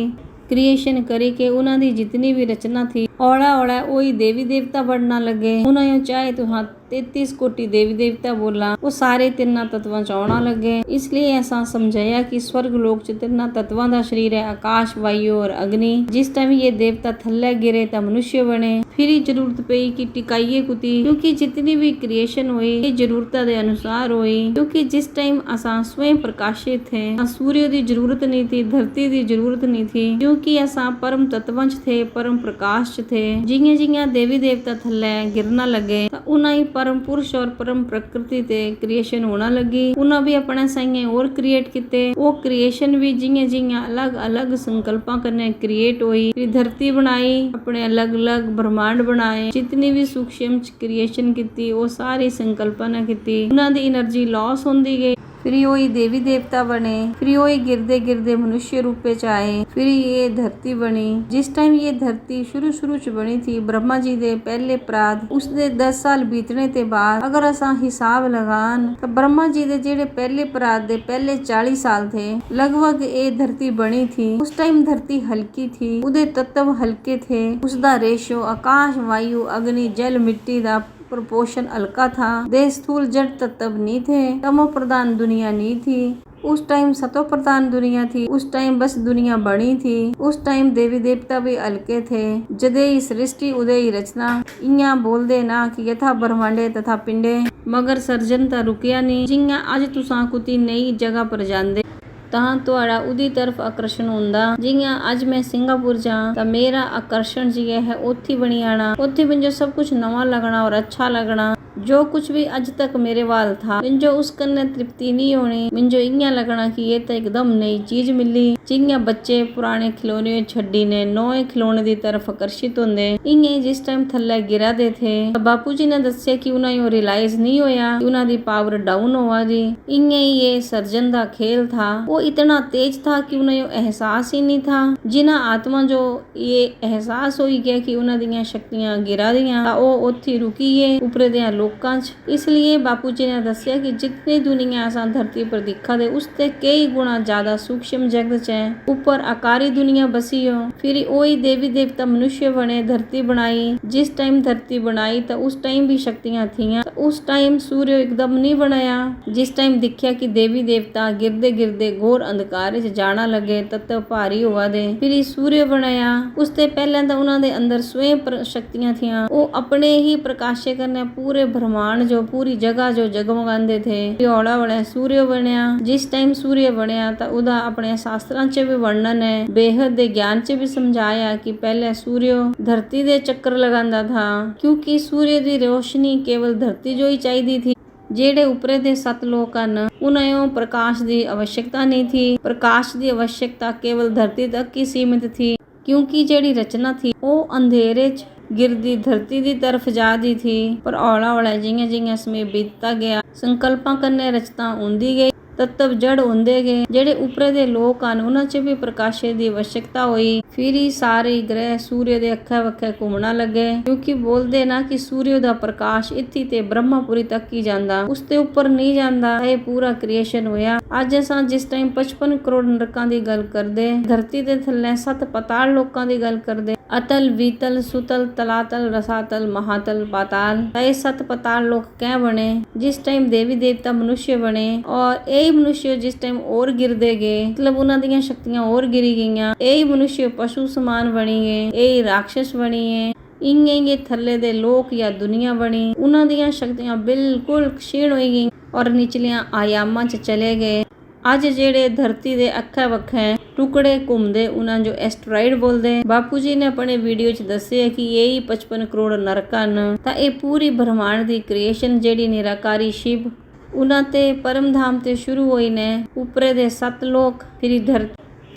S1: क्रिएशन करी के उन्हां दी जितनी भी रचना थी औला औला वही देवी देवता बढ़ना लगे। उन्हें चाहे तो हाँ 33 कोटि देवी देवता बोला, वो सारे तिन्ना तत्वां च आउणा लगे। इसलिए ऐसा समझाया कि स्वर्ग लोक च तिन्ना तत्वां दा शरीर है, आकाश, वायु और अग्नि। जिस टाइम ये देवता थल्ले गिरे ता मनुष्य बने। फिर ही जरूरत पई कि टिकाइए कुती, क्योंकि जितनी भी क्रिएशन हुई ये जरूरत दे अनुसार हुई। क्योंकि जिस टाइम असा स्वयं प्रकाशित थे, सूर्य की जरूरत नहीं थी, धरती की जरूरत नहीं थी, क्योंकि असा परम तत्वां च थे, परम प्रकाश च थे। जियां जियां देवी देवता थल्ले गिरना लगे उन्हें परम पुरुष और परम प्रकृति ते क्रिएशन होना लगी। उन्हें भी अपने साइए और क्रिएट किते। वो क्रिएशन भी जियां जियां अलग अलग संकल्पां करने क्रिएट हुई। फिर धरती बनाई, अपने अलग अलग ब्रह्मांड बनाए, जितनी भी सूक्ष्म क्रिएशन की वो सारी संकल्पा ने की। उन्हों दी एनर्जी लॉस होंदी गई। फिर वही देवी देवता बने, फिर वही गिरदे गिरदे मनुष्य रूपे च आए, फिर ये धरती बनी। जिस टाइम ये धरती शुरू च बनी थी ब्रह्मा जी दे पहले प्राद, उसदे 10 साल बीतने ते बाद अगर असा हिसाब लगान तो ब्रह्मा जी दे जेड़े पहले प्राद दे पहले 40 साल थे लगभग ये धरती बनी थी। उस टाइम धरती हल्की थी, उदे तत्व हल्के थे, उसदा रेशो आकाश, वायु, अग्नि, जल, मिट्टी दा प्रपोर्शन हल्का था। देश स्थूल जड़ तत्व नहीं थे, तमो प्रधान दुनिया नहीं थी। उस टाइम सतो प्रधान दुनिया थी। उस टाइम बस दुनिया बनी थी। उस टाइम देवी देवता भी हल्के थे। जदे ही सृष्टि उदय ही रचना, इया बोल दे ना कि यथा ब्रह्मांडे तथा पिंडे, मगर सर्जन ता रुकिया नहीं। जिया अज तुसा कुती नई जगह पर जांदे तां तुहाड़ा उदी तरफ आकर्षण हुंदा। जियां अज मैं सिंगापुर जा तां मेरा आकर्षण जिया है उत्थे बनी आना। उत्थे मुझे सब कुछ नवा लगना और अच्छा लगना। जो कुछ भी अज तक मेरे वाल था मुझे उस कन्ने तृप्ति नहीं होनी। मुझे इया लगना कि ये तो एकदम नई चीज मिली। जियां बच्चे पुराने खिलौने छड्डी ने नए खिलौने की तरफ आकर्षित होंदे, इं जिस टाइम थल्ले गिरा दे थे बापू जी ने दस्या कि उन्हें रियलाइज नहीं होया कि उन्हां दी पावर डाउन होवा दी। इं ये सर्जन दा खेल था, वो इतना तेज था कि उन्हें एहसास ही नहीं था। जिन्हां आत्मा जो ये एहसास हो गया कि उन्हां दियां शक्तियां गिरा दियां तां वो उत्थे रुकी है उपरे दियां लोकां च। इसलिए बापू जी ने दस्या कि जितनी दुनिया असां धरती पर दिखा दे उसते कई गुणा ज्यादा सूक्ष्म जगत च है। ऊपर आकारी दुनिया बसी हो। फिर वही देवी देवता मनुष्य बने, धरती बनाई। जिस टाइम धरती बनाई तो उस टाइम भी शक्तियां थियां। उस टाइम सूर्य एकदम नहीं बनाया। जिस टाइम दिखया कि देवी देवता गिरदे गिरदे घोर अंधकार च जाना लगे, तत्व भारी हुआ दे, फिर सूर्य बनाया। उसते पहले तो उन्होंने अंदर स्वयं शक्तियां थियां। वो अपने ही प्रकाशे करने पूरे ब्रह्मांड जो पूरी जगह जो जगमगांदे थे। हौला हौला सूर्य बनया। जिस टाइम सूर्य बनया तो उदा अपने शास्त्रां च भी वर्णन है, बेहद दे ज्ञान च भी समझाया कि पहले सूर्य धरती दे चक्कर लगांदा था, क्योंकि सूर्य की रोशनी केवल धरती जो ही चाहिदी थी। जेड़े उपरे दे 7 लोक हन उन्हें प्रकाश की आवश्यकता नहीं थी। प्रकाश की आवश्यकता केवल धरती तक ही सीमित थी, क्योंकि जेड़ी रचना थी वो अंधेरे च गिरदी धरती की तरफ जाती थी। पर हौला हौला जियां जियां समय बीतता गया संकल्पां कन्ने रचना होंदी गई, तत्व जड़ होंदे गए। जेड़े उपरे दे लोक हन उन्हां च भी प्रकाशे की आवश्यकता हुई। फिर ही सारे ग्रह सूर्य दे अखे वखे घूमना लगे, क्योंकि बोलते ना कि सूर्य दा प्रकाश इत्थी ते ब्रह्मपुरी तक ही जांदा, उसते ऊपर नहीं जांदा। ये पूरा क्रिएशन होया। अज असां जिस टाइम 55 करोड़ नरकां दी गल करदे, धरती दे थल्ले 7 पताल लोकां दी गल करदे, अतल, वितल, सुतल, तलातल, रसातल, महातल, पाताल। ये 7 पताल लोक क्या बने? जिस टाइम देवी देवता मनुष्य बने और यही मनुष्य जिस टाइम और गिरदे गए, मतलब उन्हां दियां शक्तियां और गिरी गईयां। यही मनुष्य पशु समान बनी गए, यही राक्षस बनी है। इंगे ये थल्ले दे लोक या दुनिया बनी, उन्हां दियां शक्तियां बिल्कुल क्षीण हो गई और निचलियां आयामां च चले गए। अज जेड़े धरती दे अखे वखे टुकड़े घूमते उन्हां जो एस्ट्रॉइड बोलते। बापू जी ने अपने वीडियो च दस्से कि यही 55 करोड़ नरक हन। तां ये पूरी ब्रह्मांड की क्रिएशन जेड़ी निराकारी शिव उन्हां ते परम धाम ते शुरू हुई ने। उपरे दे 7 लोक,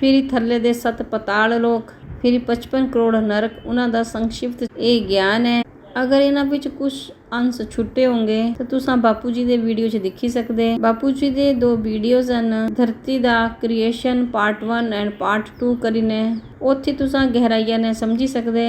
S1: फिर थल्ले दे 7 पताल लोक, फिर 55 करोड़ नरक। उन्हां दा संक्षिप्त ये ज्ञान है। अगर इन्हां विच कुछ अंश छुट्टे होंगे तो तुसां बापू जी दे वीडियो च दिखी सकदे। बापू जी दे 2 वीडियोज़ हन, धरती दा क्रिएशन पार्ट 1 एंड पार्ट 2 करीने। उत्थे तुसां गहराइयां ने समझी सकदे।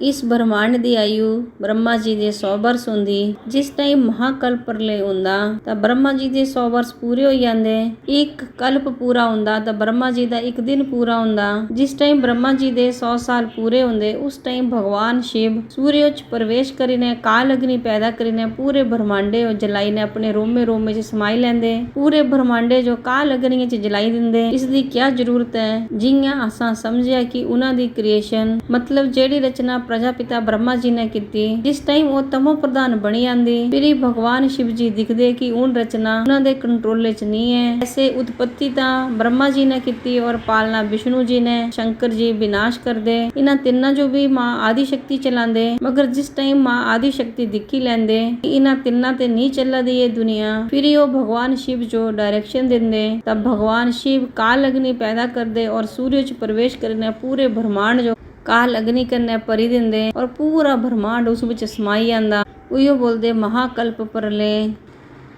S1: ਇਸ ਬ੍ਰਹਮੰਡ ਦੀ ਆਯੂ ਬ੍ਰਹਮਾ ਜੀ ਦੇ 100 ਵਰਸ ਹੁੰਦੀ। ਜਿਸ ਟਾਈਮ ਮਹਾਕਲਪ ਪ੍ਰਲੇ ਹੁੰਦਾ ਤਾਂ ਬ੍ਰਹਮਾ ਜੀ ਦੇ 100 ਵਰਸ ਪੂਰੇ ਹੋ ਜਾਂਦੇ। ਇੱਕ ਕਲਪ ਪੂਰਾ ਹੁੰਦਾ ਤਾਂ ਬ੍ਰਹਮਾ ਜੀ ਦਾ ਇੱਕ ਦਿਨ ਪੂਰਾ ਹੁੰਦਾ। ਜਿਸ ਟਾਈਮ ਬ੍ਰਹਮਾ ਜੀ ਦੇ 100 ਸਾਲ ਪੂਰੇ ਹੁੰਦੇ ਉਸ ਟਾਈਮ ਭਗਵਾਨ ਸ਼ਿਵ ਸੂਰਜ ਚ ਪ੍ਰਵੇਸ਼ ਕਰੀਨੇ ਕਾਲ ਅਗਨੀ ਪੈਦਾ ਕਰੀਨੇ ਪੂਰੇ ਬ੍ਰਹਮਾਂਡੇ ਉਹ ਜਲਾਈ ਨੇ ਆਪਣੇ ਰੋਮੇ ਰੋਮੇ ਚ ਸਮਾਈ ਲੈਂਦੇ। ਪੂਰੇ ਬ੍ਰਹਮਾਂਡੇ ਜੋ ਕਾਲ ਅਗਨੀ ਚ ਜਲਾਈ ਦਿੰਦੇ। ਇਸ ਦੀ ਕੀ ਜ਼ਰੂਰਤ ਹੈ? ਜਿਹੀਆਂ ਅਸਾਂ ਸਮਝਿਆ ਕਿ ਉਹਨਾਂ ਦੀ ਕ੍ਰੀਏਸ਼ਨ ਮਤਲਬ ਜਿਹੜੀ ਰਚਨਾ ਪ੍ਰਜਾਪਿਤਾ ਬ੍ਰਹਮਾ ਜੀ ਨੇ ਕੀਤੀ। ਜਿਸ ਟਾਈਮ ਉਹ ਤਮੋ ਪ੍ਰਧਾਨ ਬਣੀ ਜਾਂਦੀ ਫਿਰ ਹੀ ਭਗਵਾਨ ਸ਼ਿਵ ਜੀ ਦਿਖਦੇ ਕਿ ਉਹ ਰਚਨਾ ਉਹਨਾਂ ਦੇ ਕੰਟਰੋਲ ਚ ਨਹੀਂ ਹੈ। ਐਸੇ ਉਤਪਤੀ ਤਾਂ ਬ੍ਰਹਮਾ ਜੀ ਨੇ ਕੀਤੀ ਔਰ ਪਾਲਣਾ ਵਿਸ਼ਨੂੰ ਜੀ ਨੇ, ਸ਼ੰਕਰ ਜੀ ਵਿਨਾਸ਼ ਕਰਦੇ। ਇਹਨਾਂ ਤਿੰਨਾਂ ਜੋ ਵੀ ਮਾਂ ਆਦਿ ਸ਼ਕਤੀ ਚਲਾਉਂਦੇ ਮਗਰ ਜਿਸ ਟਾਈਮ ਮਾਂ ਆਦਿ ਸ਼ਕਤੀ ਦਿਖੀ ਲੈਂਦੇ ਇਹਨਾਂ ਤਿੰਨਾਂ ਤੇ ਨਹੀਂ ਚੱਲਦੀ ਇਹ ਦੁਨੀਆ ਫਿਰ ਹੀ ਉਹ ਭਗਵਾਨ ਸ਼ਿਵ ਜੋ डायरेक्शन ਦਿੰਦੇ ਤਾਂ ਭਗਵਾਨ ਸ਼ਿਵ ਕਾਲ ਅਗਨੀ ਪੈਦਾ ਕਰਦੇ ਔਰ ਸੂਰਜ ਚ ਪ੍ਰਵੇਸ਼ ਕਰਨੇ ਪੂਰੇ ਬ੍ਰਹਮਾਂਡ ਜੋ ਕਾਲ ਅਗਨੀ ਕਰਨੇ ਭਰੀ ਦਿੰਦੇ ਔਰ ਪੂਰਾ ਬ੍ਰਹਮਾਂਡ ਉਸ ਵਿੱਚ ਸਮਾਈ ਜਾਂਦਾ। ਉਹੀਓ ਬੋਲਦੇ ਮਹਾਕਲਪ ਪ੍ਰਲੇ।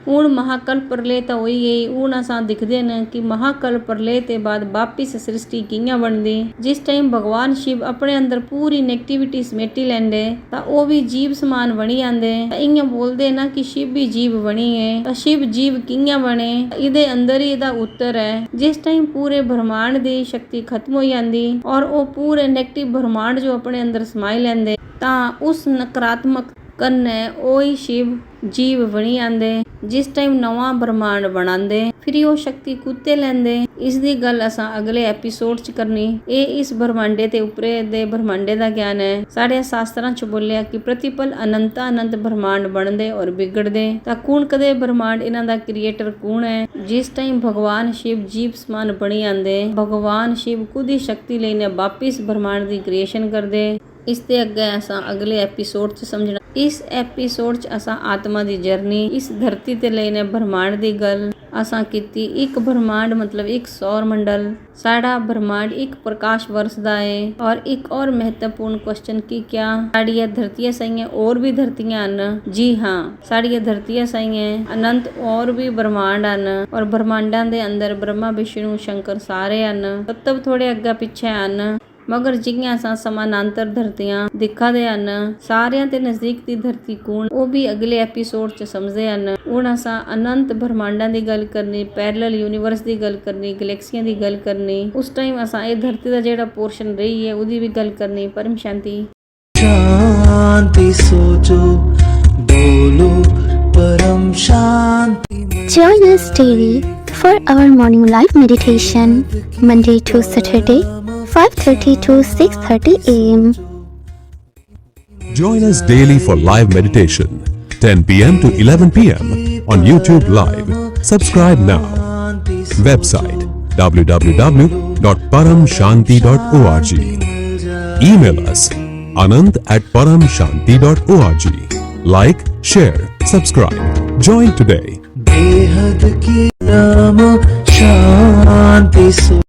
S1: ਹੁਣ ਮਹਾਕਲਪ ਪ੍ਰਲੇ ਤਾਂ ਉਹੀ ਗਈ। ਹੁਣ ਅਸਾਂ ਦਿਖਦੇ ਨੇ ਕਿ ਮਹਾਕਲਪ ਪ੍ਰਲੇ ਤੇ ਬਾਅਦ ਵਾਪਿਸ ਸ੍ਰਿਸ਼ਟੀ ਕਿਵੇਂ ਬਣਦੀ। ਜਿਸ ਟਾਈਮ ਭਗਵਾਨ ਸ਼ਿਵ ਆਪਣੇ ਅੰਦਰ ਪੂਰੀ ਨੈਗੇਟਿਵਿਟੀ ਸਮੇਟੀ ਲੈਂਦੇ ਤਾਂ ਉਹ ਵੀ ਜੀਵ ਸਮਾਨ ਬਣੀ ਜਾਂਦੇ। ਇਆਂ ਬੋਲਦੇ ਨਾ ਕਿ ਸ਼ਿਵ ਵੀ ਜੀਵ ਬਣੀ ਹੈ ਤਾਂ ਸ਼ਿਵ ਜੀਵ ਕਿਵੇਂ ਬਣੇ ਇਹਦੇ ਅੰਦਰ ਹੀ ਇਹਦਾ ਉੱਤਰ ਹੈ। ਜਿਸ ਟਾਈਮ ਪੂਰੇ ਬ੍ਰਹਮਾਂਡ ਦੀ ਸ਼ਕਤੀ ਖਤਮ ਹੋ ਜਾਂਦੀ ਔਰ ਉਹ ਪੂਰੇ ਨੈਗੇਟਿਵ ਬ੍ਰਹਮਾਂਡ ਜੋ ਆਪਣੇ ਅੰਦਰ ਸਮਾਈ ਲੈਂਦੇ ਤਾਂ ਉਸ ਨਕਾਰਾਤਮਕ ਕਰਨੇ ਉਹੀ ਸ਼ਿਵ ਜੀਵ ਬਣੀ ਜਾਂਦੇ। ਜਿਸ ਟਾਈਮ ਨਵਾਂ ਬ੍ਰਹਮਾਂਡ ਬਣਾਉਂਦੇ ਫਿਰ ਉਹ ਸ਼ਕਤੀ ਕੁੱਤੇ ਲੈਂਦੇ। ਇਸ ਦੀ ਗੱਲ ਅਸਾਂ ਅਗਲੇ ਐਪੀਸੋਡ ਚ ਕਰਨੀ। ਇਹ ਇਸ ਬ੍ਰਹਮਾਂਡੇ ਤੇ ਉੱਪਰੇ ਦੇ ਬ੍ਰਹਮਾਂਡੇ ਦਾ ਗਿਆਨ ਹੈ। ਸਾਡੇ ਸ਼ਾਸਤਰਾਂ ਚ ਬੋਲਿਆ ਕਿ ਪ੍ਰਤੀਪਲ ਅਨੰਤ ਬ੍ਰਹਮਾਂਡ ਬਣਦੇ ਔਰ ਵਿਗੜਦੇ ਤਾਂ ਕੌਣ ਕਦੇ ਬ੍ਰਹਮਾਂਡ ਇਹਨਾਂ ਦਾ ਕ੍ਰੀਏਟਰ ਕੌਣ ਹੈ? ਜਿਸ ਟਾਈਮ ਭਗਵਾਨ ਸ਼ਿਵ ਜੀਵ ਸਮਾਨ ਬਣੀ ਜਾਂਦੇ ਭਗਵਾਨ ਸ਼ਿਵ ਖੁਦ ਹੀ ਸ਼ਕਤੀ ਲਈਨੇ ਵਾਪਿਸ ਬ੍ਰਹਮਾਂਡ ਦੀ ਕ੍ਰੀਏਸ਼ਨ ਕਰਦੇ। ਇਸ ਤੇ ਅੱਗੇ ਅਸਾਂ ਅਗਲੇ ਐਪੀਸੋਡ ਚ ਸਮਝਣਾ। ਇਸ ਐਪੀਸੋਡ ਚ ਅਸਾਂ ਆਤਮਾ ਦੀ ਜਰਨੀ ਇਸ ਧਰਤੀ ਤੇ ਲਈਨੇ ਬ੍ਰਹਮਾਂਡ ਦੀ ਗੱਲ ਅਸਾਂ ਕੀਤੀ। ਇੱਕ ਬ੍ਰਹਮਾਂਡ ਮਤਲਬ ਇੱਕ ਸੌਰ ਮੰਡਲ। ਸਾਡਾ ਬ੍ਰਹਮਾਂਡ ਇੱਕ ਪ੍ਰਕਾਸ਼ ਵਰਸ ਦਾ ਹੈ। ਔਰ ਇੱਕ और महत्वपूर्ण क्वेश्चन कि क्या साड़ियां धरतियां सही हैं और भी धरतियां ਹਨ? जी हाँ साड़ियां धरतियां सही हैं। अनंत और भी ब्रह्मांड ਹਨ और ब्रह्मांडां ਦੇ ਅੰਦਰ ਬ੍ਰਹਮਾ ਵਿਸ਼ਨੂੰ ਸ਼ੰਕਰ ਸਾਰੇ ਹਨ। ਤੱਤਵ ਥੋੜੇ ਅੱਗੇ ਪਿੱਛੇ ਹਨ ਮਗਰ ਜਿਹੀਆਂ ਅਸਾਂ ਸਮਾਨਾਂਤਰ ਧਰਤੀਆਂ ਦਿਖਾਦੇ ਹਨ। ਸਾਰਿਆਂ ਤੇ ਨਜ਼ਦੀਕ ਦੀ ਧਰਤੀ ਕੌਣ ਉਹ ਵੀ ਅਗਲੇ ਐਪੀਸੋਡ ਚ ਸਮਝਦੇ ਹਨ। ਹੁਣ ਅਸਾਂ ਅਨੰਤ ਬ੍ਰਹਮਾਂਡਾਂ ਦੀ ਗੱਲ ਕਰਨੀ, ਪੈਰਲਲ ਯੂਨੀਵਰਸ ਦੀ ਗੱਲ ਕਰਨੀ, ਗੈਲੈਕਸੀਆਂ ਦੀ ਗੱਲ ਕਰਨੀ। ਉਸ ਟਾਈਮ ਅਸਾਂ ਇਹ ਧਰਤੀ ਦਾ ਜਿਹੜਾ ਪੋਰਸ਼ਨ ਰਹੀ ਹੈ ਉਹਦੀ ਵੀ ਗੱਲ ਕਰਨੀ। ਪਰਮ ਸ਼ਾਂਤੀ
S2: शांति सोचो बोलो परम शांति।
S3: Join us daily for our morning live meditation, Monday to Saturday, 5:30 to 6:30 a.m.
S4: Join us daily for live meditation, 10 p.m. to 11 p.m. on YouTube Live. Subscribe now. Website www.paramshanti.org. Email us anant@paramshanti.org. Like, share, subscribe. Join today.
S2: बेहद की परम शांति।